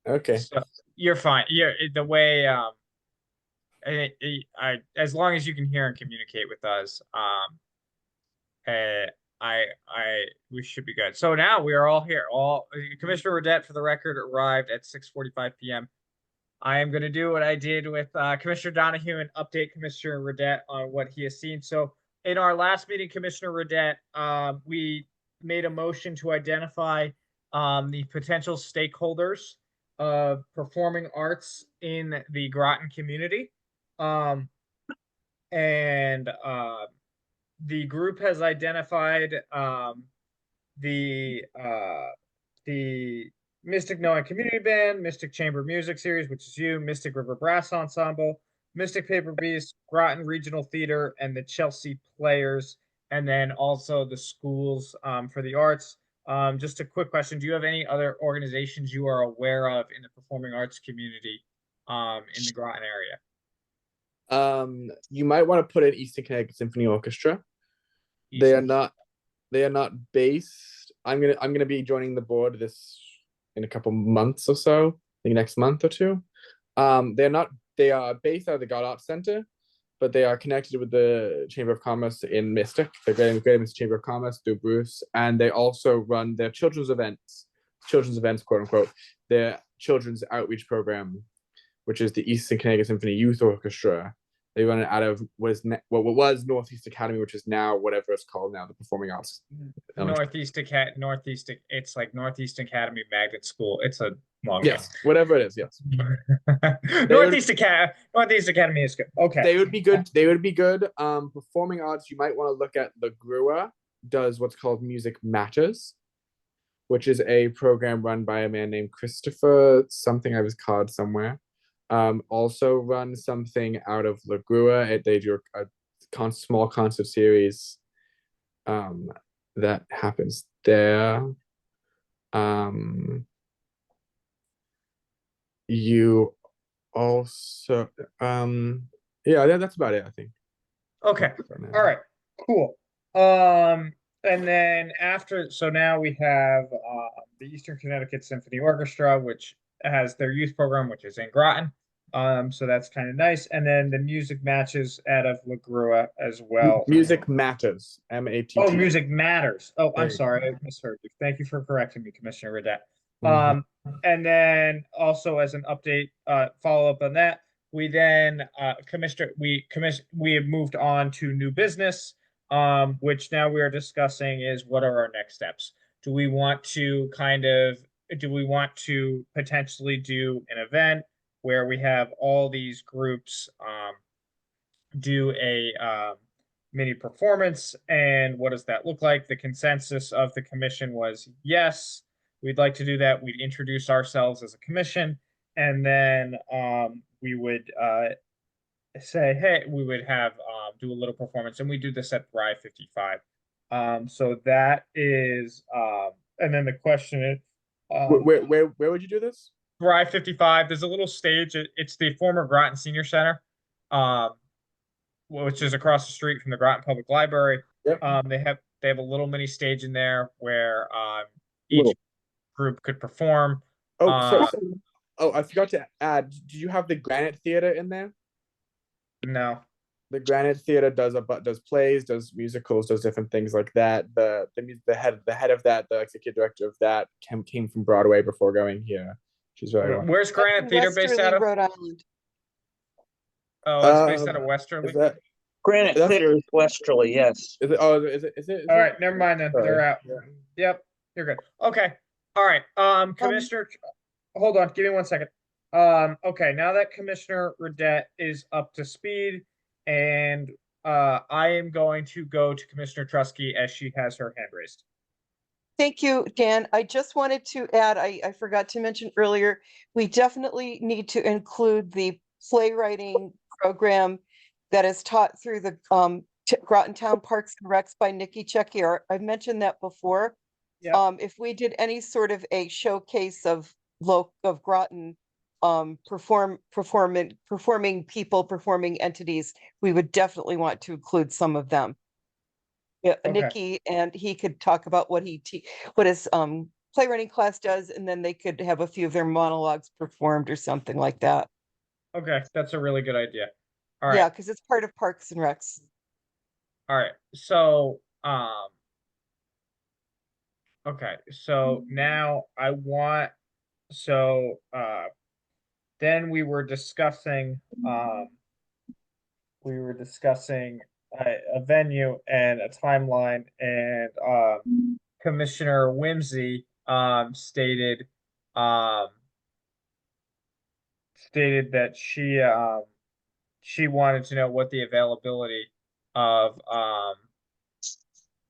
Okay. So you're fine. The way as long as you can hear and communicate with us, we should be good. So now we are all here. Commissioner Redette, for the record, arrived at 6:45 p.m. I am going to do what I did with Commissioner Donahue and update Commissioner Redette on what he has seen. So in our last meeting, Commissioner Redette, we made a motion to identify the potential stakeholders of performing arts in the Groton community. The group has identified the Mystic Noah Community Band, Mystic Chamber Music Series, which is you, Mystic River Brass Ensemble, Mystic Paper Beast, Groton Regional Theater, and the Chelsea Players, and then also the schools for the arts. Just a quick question. Do you have any other organizations you are aware of in the performing arts community in the Groton area? You might want to put in Eastern Connecticut Symphony Orchestra. They are not based. I'm gonna be joining the board in a couple months or so, I think next month or 2. They are based out of the God Arts Center, but they are connected with the Chamber of Commerce in Mystic, the Greater Mystic Chamber of Commerce through Bruce, and they also run their children's events, quote unquote, their children's outreach program, which is the Eastern Connecticut Symphony Youth Orchestra. They run it out of what was Northeast Academy, which is now whatever it's called now, the Performing Arts. It's like Northeast Academy Magnet School. It's a long name. Yes, whatever it is. Yes, Northeast Academy is good. Okay. they would be good. They would be good. Performing Arts, you might want to look at the Grua does what's called Music Matters, which is a program run by a man named Christopher something. I have his card somewhere. Also run something out of La Grua. They do a small concert series that happens there. You also yeah, that's about it, I think. Okay. All right. Cool. And then after, so now we have the Eastern Connecticut Symphony Orchestra, which has their youth program, which is in Groton. So that's kind of nice. And then the music matches out of La Grua as well. Music Matters, M-A-T-T. Oh, Music Matters. Oh, I'm There you sorry, I misheard you. Thank you for correcting me, Commissioner Redette. Mhm. And then also as an update, follow up on that, we then we have moved on to new business, which now we are discussing is what are our next steps? Do we want to potentially do an event where we have all these groups do a mini performance, and what does that look like? The consensus of the commission was yes, we'd like to do that. We'd introduce ourselves as a commission, and then we would say, hey, we would have do a little performance, and we do this at Thrive 55. So that is and then the question is where would you do this? Thrive 55. There's a little stage. It's the former Groton Senior Center, which is across the street from the Groton Public Library. Yep. They have a little mini stage in there where each group could perform. Oh, I forgot to add. Do you have the Granite Theater in there? No. The Granite Theater does plays, does musicals, does different things like that. The head of that, the executive director of that, came from Broadway before going here. She's very well. Where's Granite Theater based out of? Rhode Island. Oh, it's based out of Westerly. Is that? Granite Theater is Westerly, yes. Is it? Oh, is it? All right, never mind then. Sorry. They're out. Yeah. Yep, you're good. Okay. All right. Commissioner, hold on. Give me 1 second. Okay. Now that Commissioner Redette is up to speed, and I am going to go to Commissioner Trusky as she has her hand raised. Thank you, Dan. I just wanted to add, I forgot to mention earlier, we definitely need to include the playwriting program that is taught through the Groton Town Parks and Recs by Nikki Chekier. I've mentioned that before. Yeah. If we did any sort of a showcase of Groton performing entities, we would definitely want to include some of them. Yeah, Okay. Nikki, and he could talk about what his playwriting class does, and then they could have a few of their monologues performed or something like that. Okay, that's a really good idea. All right. Yeah, because it's part of Parks and Recs. All right. So, okay. So now then we were discussing a venue and a timeline, and Commissioner Whimsy stated that she wanted to know what the availability of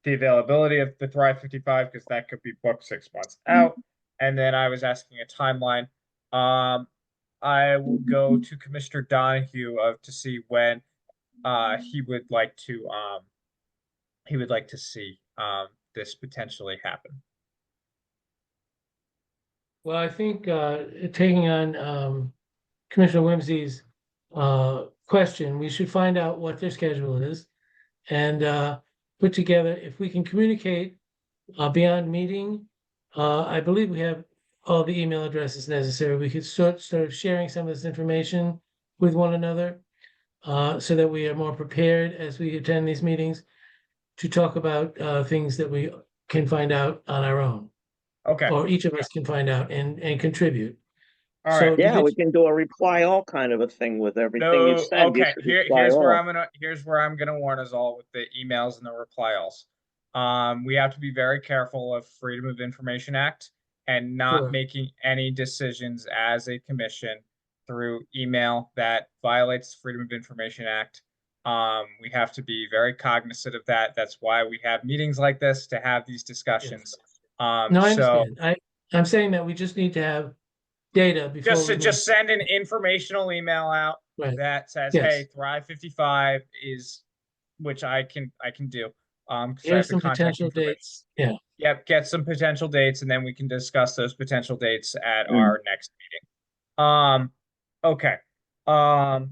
the Thrive 55, because that could be booked 6 months out. And then I was asking a timeline. I will go to Commissioner Donahue to see when he would like to see this potentially happen. Well, I think taking on Commissioner Whimsy's question, we should find out what their schedule is and put together, if we can communicate beyond meeting. I believe we have all the email addresses necessary. We could start sharing some of this information with one another so that we are more prepared as we attend these meetings to talk about things that we can find out on our own. Okay. Or each of us can find out and contribute. All So right. to Yeah, get we can do a reply all kind of a thing with everything you No, said. You okay. should Here, reply here's where all. I'm gonna warn us all with the emails and the reply alls. We have to be very careful of Freedom of Information Act and not Sure. making any decisions as a commission through email that violates Freedom of Information Act. We have to be very cognizant of that. That's why we have meetings like this, to have these discussions. No, I So understand. I'm saying that we just need to have data before just we to make. just send an informational email out Right. that says, Yes. hey, Thrive 55 is, which I can do. 'Cause I have Here's the some contact potential information. dates. Yeah. Yep, get some potential dates, and then we can discuss those potential dates at Mm. our next meeting. Okay.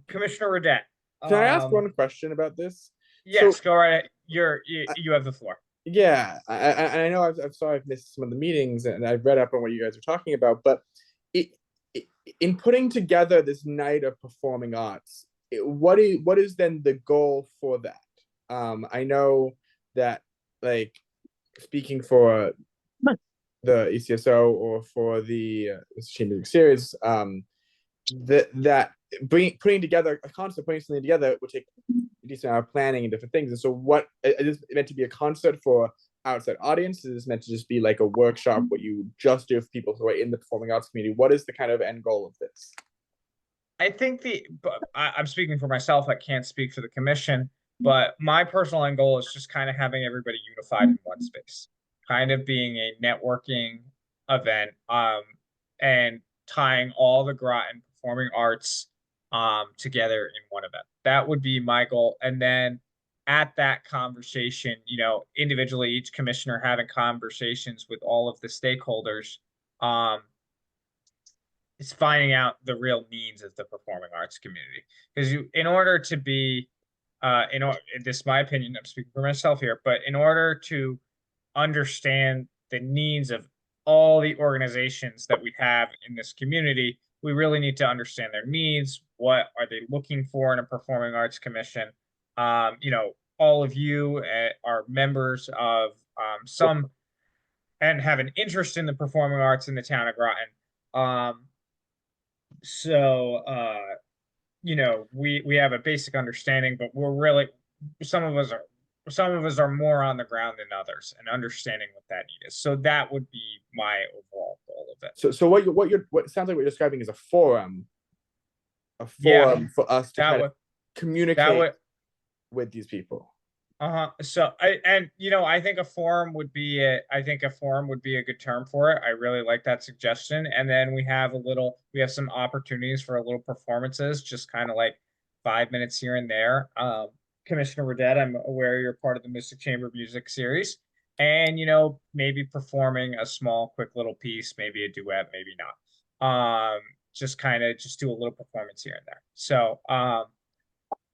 Commissioner Redette. Can I ask one question about this? Yes, So, go right ahead. You have the floor. yeah, I know I've missed some of the meetings and I've read up on what you guys are talking about, but it, in putting together this night of performing arts, what is then the goal for that? I know that, like, speaking for the ECSO or for the Chamber Series, that putting together a concert, putting something together would take a decent amount of planning and different things. And so, what is it meant to be a concert for outside audience? Is this meant to just be like a workshop, what you just do for people who are in the performing arts community? What is the kind of end goal of this? I think I'm speaking for myself. I can't speak for the commission, but my personal end goal is just kind of having everybody unified in one space, kind of being a networking event, and tying all the Groton performing arts, together in one event. That would be my goal. And then at that conversation, individually, each commissioner having conversations with all of the stakeholders, is finding out the real needs of the performing arts community. Because in order to be, this is my opinion, I'm speaking for myself here, but in order to understand the needs of all the organizations that we have in this community, we really need to understand their needs. What are they looking for in a performing arts commission? All of you are members of some and have an interest in the performing arts in the town of Groton. So we have a basic understanding, but we're really, some of us are more on the ground than others and understanding what that need is. So that would be my overall goal of it. So what sounds like what you're describing is a forum for us to kind of communicate with these people. So I think a forum would be a good term for it. I really like that suggestion. And then we have some opportunities for a little performances, just kind of like 5 minutes here and there. Commissioner Redette, I'm aware you're part of the Mystic Chamber Music Series, and maybe performing a small, quick little piece, maybe a duet, maybe not. Just do a little performance here and there. So,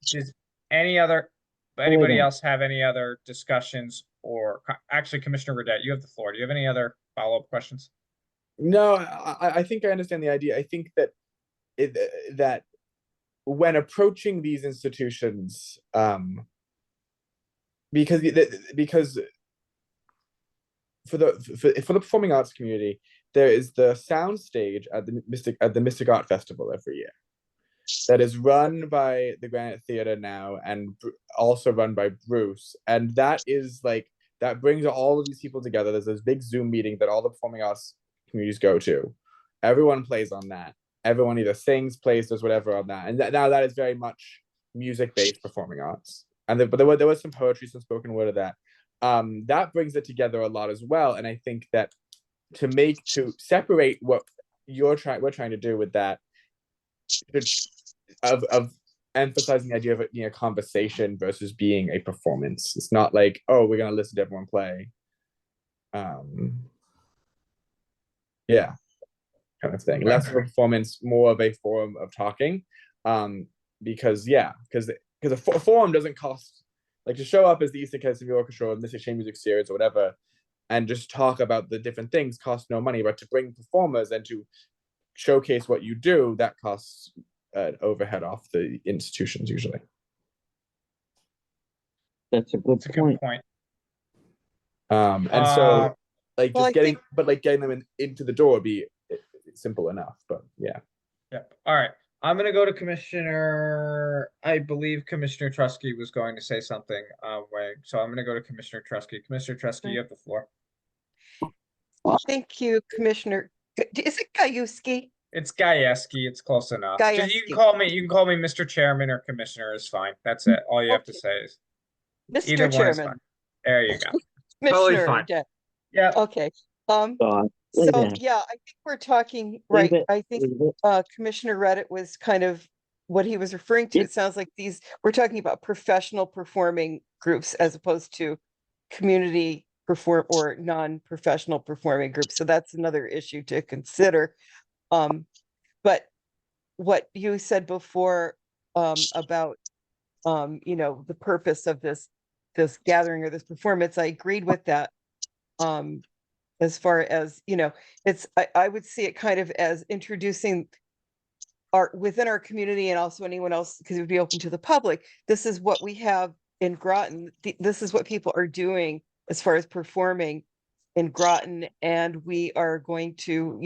does anybody else have any other discussions? Or actually, Commissioner Redette, you have the floor. Do you have any other follow-up questions? No, I think I understand the idea. I think that that when approaching these institutions, because for the performing arts community, there is the sound stage at the Mystic Art Festival every year, that is run by the Granite Theater now and also run by Bruce. And that brings all of these people together. There's this big Zoom meeting that all the performing arts communities go to. Everyone plays on that. Everyone either sings, plays, does whatever on that. And now that is very much music-based performing arts. But there was some poetry, some spoken word of that. That brings it together a lot as well. And I think that to separate what we're trying to do with that, of emphasizing the idea of it being a conversation versus being a performance. It's not like, oh, we're gonna listen to everyone play. Yeah, kind of thing. Less of a performance, more of a forum of talking. Because a forum doesn't cost, like, to show up as the Eastern Connecticut Symphony Orchestra or Mystic Chamber Music Series or whatever, and just talk about the different things costs no money. But to bring performers and to showcase what you do, that costs an overhead off the institutions usually. That's a good point. And so, like, Well, getting them into the door would be simple enough. But yeah. Yep. All right. I'm gonna go to Commissioner. I believe Commissioner Trusky was going to say something. So I'm gonna go to Commissioner Trusky. Commissioner Trusky, you have the floor. Thank you, Commissioner. Is it Gajewski? It's Gajewski. It's close enough. Just you can Gajewski. call me. You can call me Mr. Chairman or Commissioner is fine. That's it. All you have to Okay. say is either Mr. one is fine. Chairman, There you go. Totally Commissioner. fine. Yeah. Yeah. Okay. God, So that. yeah, I think we're talking, Leave right, it, I think leave it. Commissioner Redditt was kind of what he was referring to. Yeah. It sounds like we're talking about professional performing groups as opposed to community perform or non-professional performing groups. So that's another issue to consider. But what you said before about the purpose of this gathering or this performance, I agreed with that. As far as, I would see it kind of as introducing within our community and also anyone else, because it would be open to the public. This is what we have in Groton. This is what people are doing as far as performing in Groton. And we are going to,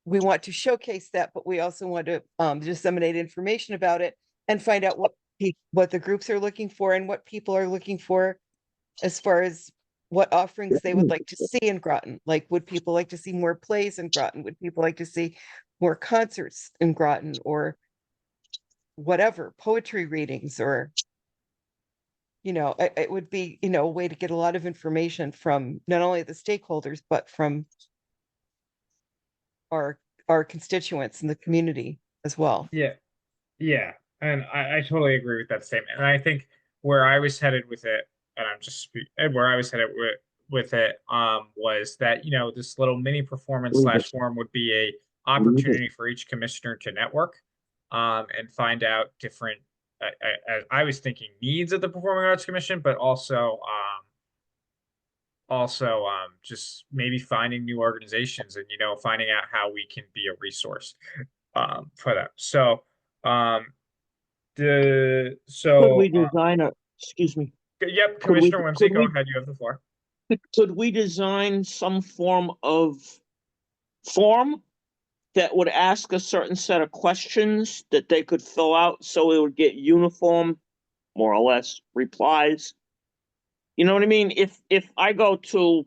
we want to showcase that, but we also want to disseminate information about it and find out what the groups are looking for and what people are looking for as far as what offerings they would like to see in Groton. Like, would people like to see more plays in Groton? Would people like to see more concerts in Groton or whatever, poetry readings or, it would be, a way to get a lot of information from not only the stakeholders, but from our constituents in the community as well. Yeah. Yeah. And I totally agree with that statement. And I think where I was headed with it, and where I was headed with it, was that, this little mini performance Leave it. / forum would be a opportunity for each commissioner to network, and find out different, I was thinking needs of the Performing Arts Commission, but also, just maybe finding new organizations and, finding out how we can be a resource, for them. So, Could we design excuse me, yep, could we, Commissioner Whimsy, go ahead, you have the floor. could we design some form of form that would ask a certain set of questions that they could fill out so it would get uniform, more or less, replies? You know what I mean? If I go to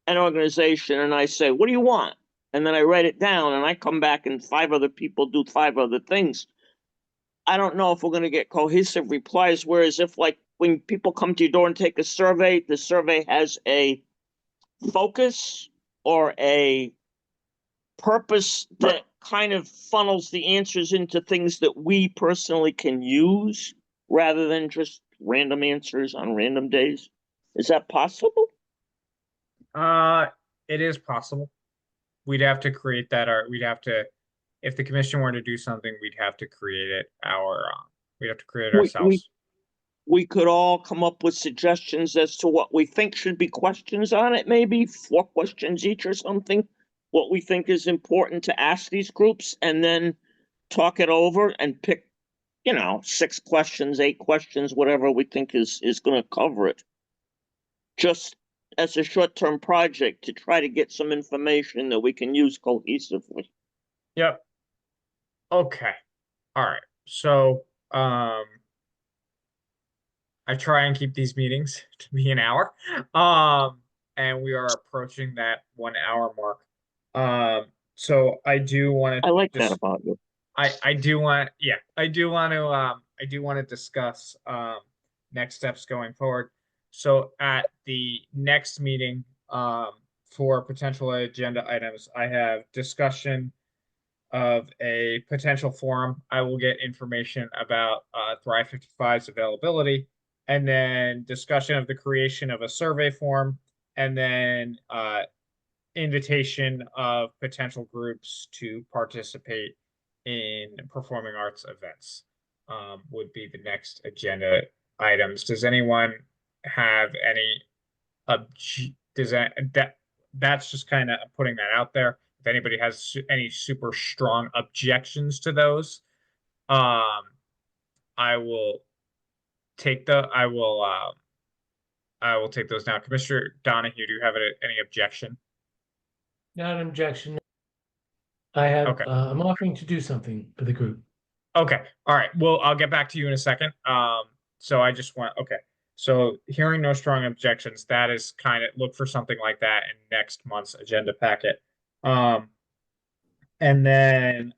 an organization and I say, what do you want? And then I write it down and I come back and 5 other people do 5 other things. I don't know if we're going to get cohesive replies. Whereas if, like, when people come to your door and take a survey, the survey has a focus or a purpose that kind of funnels the answers into things that we personally can use rather than just random answers on random days. Is that possible? It is possible. We'd have to create that, or we'd have to, if the commission were to do something, we'd have to create it we'd have to create it ourselves. We could all come up with suggestions as to what we think should be questions on it, maybe 4 questions each or something, what we think is important to ask these groups, and then talk it over and pick, 6 questions, 8 questions, whatever we think is going to cover it. Just as a short-term project to try to get some information that we can use cohesively. Yep. Okay. All right. So, I try and keep these meetings to be an hour. And we are approaching that 1 hour mark. So I do want to, I like that about you. I do want to discuss next steps going forward. So at the next meeting, for potential agenda items, I have discussion of a potential forum. I will get information about Thrive 55's availability, and then discussion of the creation of a survey form, and then invitation of potential groups to participate in performing arts events, would be the next agenda items. Does anyone have any that's just kind of putting that out there. If anybody has any super strong objections to those, I will take I will take those now. Commissioner Donahue, do you have any objection? Not an objection. I have, Okay. I'm offering to do something for the group. Okay, all right. Well, I'll get back to you in a second. So I just want, okay. So hearing no strong objections, that is kind of look for something like that in next month's agenda packet. And then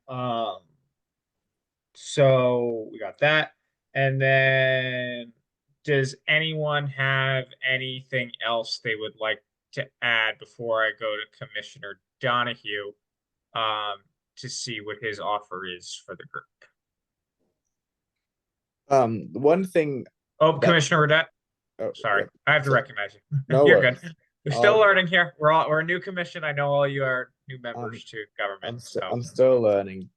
so we got that. And then does anyone have anything else they would like to add before I go to Commissioner Donahue to see what his offer is for the group? One thing. Oh, that- Commissioner Redette. oh, Sorry, yeah, I have to so- recognize you. No You're worries. good. We're still learning here. We're a new commission. I know all you are new members to government. So I'm still learning.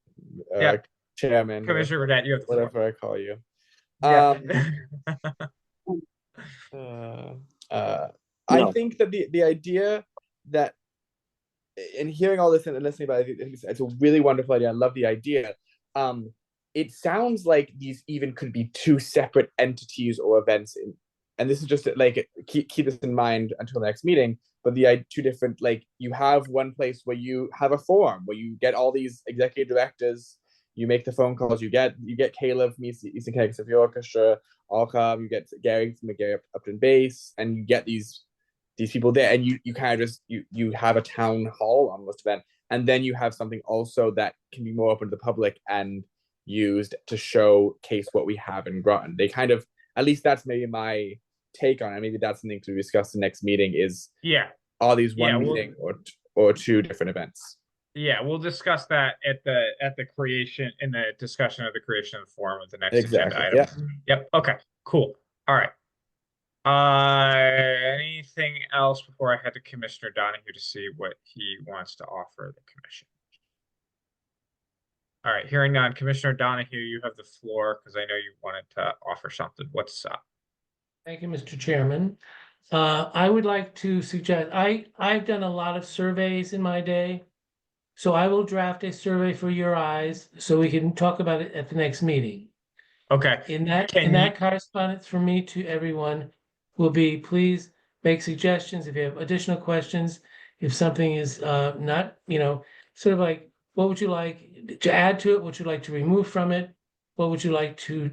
Yeah. Chairman, Commissioner Redette, you have the floor. whatever I call you. Yeah. I No. think that the idea that in hearing all this and listening about it, it's a really wonderful idea. I love the idea. It sounds like these even could be two separate entities or events, and this is just like keep this in mind until the next meeting. But the two different, like, you have one place where you have a forum where you get all these executive directors, you make the phone calls, you get Caleb from Eastern Connecticut Symphony Orchestra, Alcom, you get Gary from the Gary Upton Bass, and you get these people there, and you kind of just you have a town hall almost event, and then you have something also that can be more open to the public and used to showcase what we have in Groton. They kind of, at least that's maybe my take on it. Maybe that's something to discuss the next meeting is, Yeah. are these one Yeah, we'll- meeting or two different events? Yeah, we'll discuss that at the creation in the discussion of the creation of the forum with the next agenda Exactly. item. Yeah. Yep. Okay. Cool. All right. Anything else before I head to Commissioner Donahue to see what he wants to offer the commission? All right, hearing none. Commissioner Donahue, you have the floor because I know you wanted to offer something. What's up? Thank you, Mr. Chairman. I would like to suggest, I've done a lot of surveys in my day. So I will draft a survey for your eyes so we can talk about it at the next meeting. Okay. In that Can you- correspondence from me to everyone will be, please make suggestions if you have additional questions. If something is not, sort of like, what would you like to add to it? What would you like to remove from it? What would you like to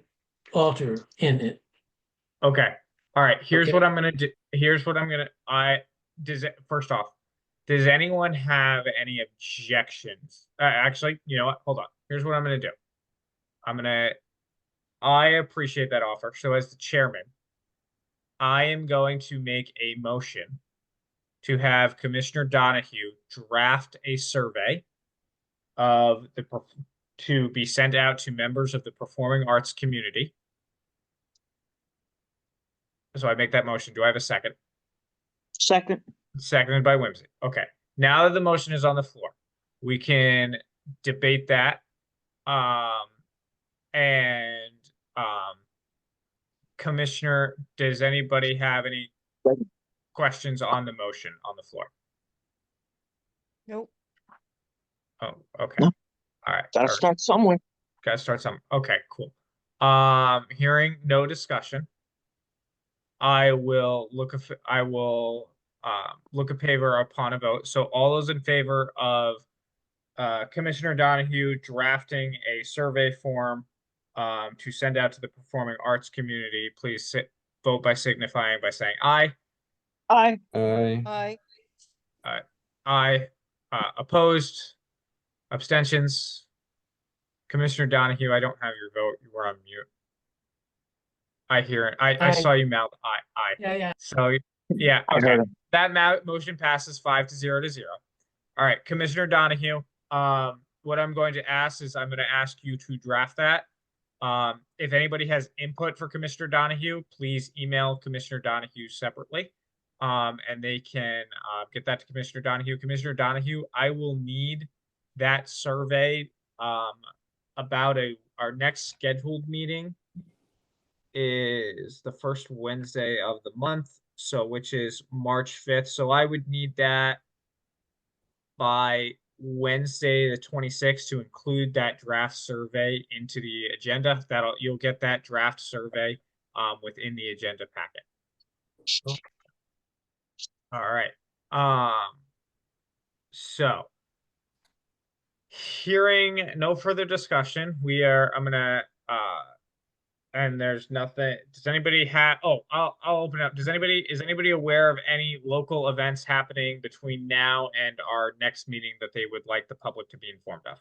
alter in it? Okay. All right. Here's Okay. what I'm gonna do. Here's what I'm gonna. First off, does anyone have any objections? Actually, you know what? Hold on. Here's what I'm gonna do. I appreciate that offer. So as the chairman, I am going to make a motion to have Commissioner Donahue draft a survey of to be sent out to members of the performing arts community. So I make that motion. Do I have a second? Second. Seconded by Whimsy. Okay. Now that the motion is on the floor, we can debate that. And Commissioner, does anybody have any questions on the motion on the floor? Nope. Oh, okay. No. All right. Gotta start somewhere. Gotta start something. Okay, cool. Hearing no discussion, I will look a favor upon a vote. So all those in favor of Commissioner Donahue drafting a survey form to send out to the performing arts community, please vote by signifying by saying aye. Aye. Aye. Aye. Opposed? Abstentions? Commissioner Donahue, I don't have your vote. You were on mute. I hear it. I Aye. saw you mouth aye. Yeah. So yeah, I okay. heard it. That motion passes 5-0. All right, Commissioner Donahue. What I'm going to ask is I'm going to ask you to draft that. If anybody has input for Commissioner Donahue, please email Commissioner Donahue separately. And they can get that to Commissioner Donahue. Commissioner Donahue, I will need that survey about our next scheduled meeting is the first Wednesday of the month, so which is March 5th. So I would need that by Wednesday the 26th to include that draft survey into the agenda. You'll get that draft survey within the agenda packet. All right. So Hearing no further discussion, I'm gonna, and there's nothing, does anybody have, I'll open up. Is anybody aware of any local events happening between now and our next meeting that they would like the public to be informed of?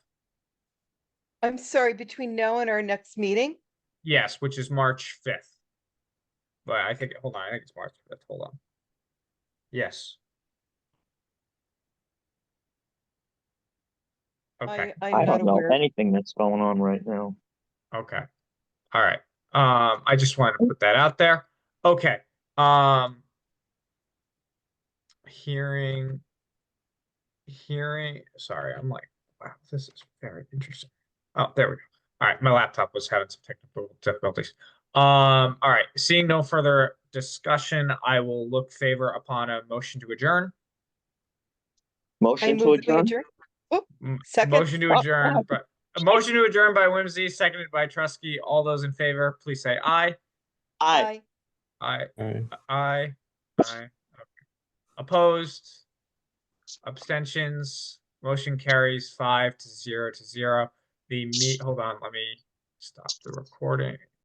I'm sorry, between now and our next meeting? Yes, which is March 5th. But I think, hold on, I think it's March 5th. Hold on. Yes. Okay, I'm I not don't know aware. anything that's going on right now. okay. All right. I just wanted to put that out there. Okay. Hearing, sorry, I'm like, wow, this is very interesting. Oh, there we go. All right, my laptop was having some technical difficulties. All right, seeing no further discussion, I will look favor upon a motion to adjourn. I Motion to move that we adjourn? adjourn. Oh, M- second. Motion to adjourn, but a motion to adjourn by Whimsy, seconded by Trusky. All those in favor, please say aye. Aye. Aye. Aye. Aye. Aye. Okay. Opposed? Abstentions? Motion carries 5-0. The hold on, let me stop the recording.